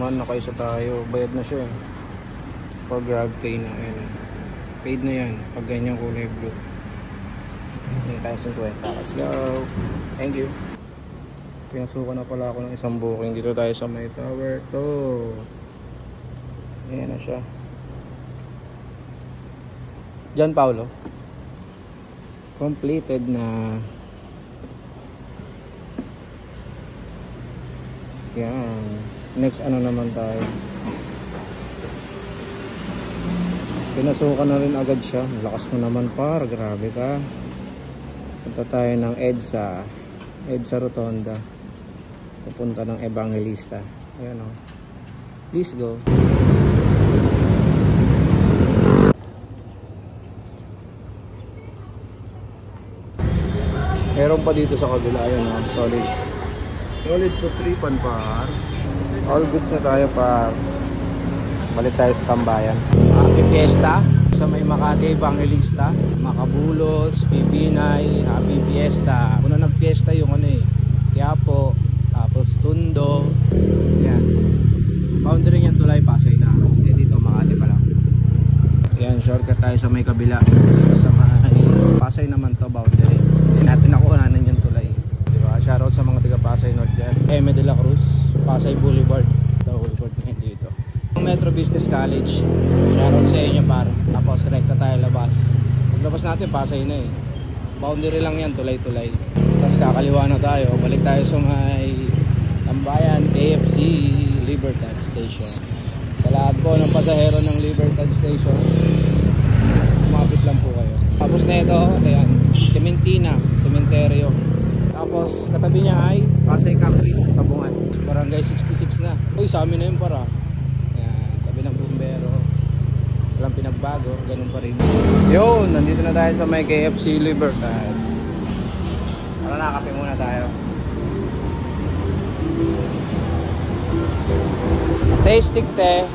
dumaan na kayo sa tayo. Bayad na siya eh. Pag grab pay na. Ayan. Paid na yan. Pag ganyan kulay blue. Hindi tayo 50. Let's go. Thank you. Pinasukan na pala ako ng isang booking. Dito tayo sa may tower. Ayan na siya. John Paulo. Completed na. Yan. Next ano naman tayo. Pinasukan na rin agad siya. Lakas mo naman par. Grabe ka. Punta tayo ng EDSA Rotonda. Pupunta ng Evangelista. Ayan o. Please go. Meron pa dito sa kabila. Ayan o. Solid. Solid po 3 pan par. All goods na tayo par. Balik tayo sa tambayan. Happy Fiesta sa may Makati Evangelista, Makabulos, Pipinay, Happy Fiesta. Una nag-fiesta yung ano eh, Quiapo, tapos Tondo. Yan. Boundary niyan Tulay, Pasay na. Eh dito Makati pa lang. Yan, shortcut tayo sa may kabila. Dito sa Pasay naman to boundary. Hindi natin nakuhanan yung Tulay. Diba? Shoutout sa mga taga Pasay North dyan. Eme de la Cruz, Pasay Boulevard. Boulevard na dito. Metro Business College. Shoutout sa inyo par. Tapos rekta tayo labas. Paglabas natin Pasay na eh. Boundary lang yan, Tulay-Tulay. Tapos kakaliwa na tayo. Balik tayo sa may Tambayan, KFC, Libertad Station. Sa lahat po ng pasahero ng Libertad Station, kumapit lang po kayo. Tapos na ito, ayan, Cementina, Cementerio. Tapos katabi niya ay Pasay Capri, Sabungan. Barangay 66 na. Uy, sa amin na yun para. Ng bumbero, walang pinagbago, ganun pa rin. Yun, nandito na tayo sa may KFC Libertad. Tara na, kape muna tayo. Tastic te.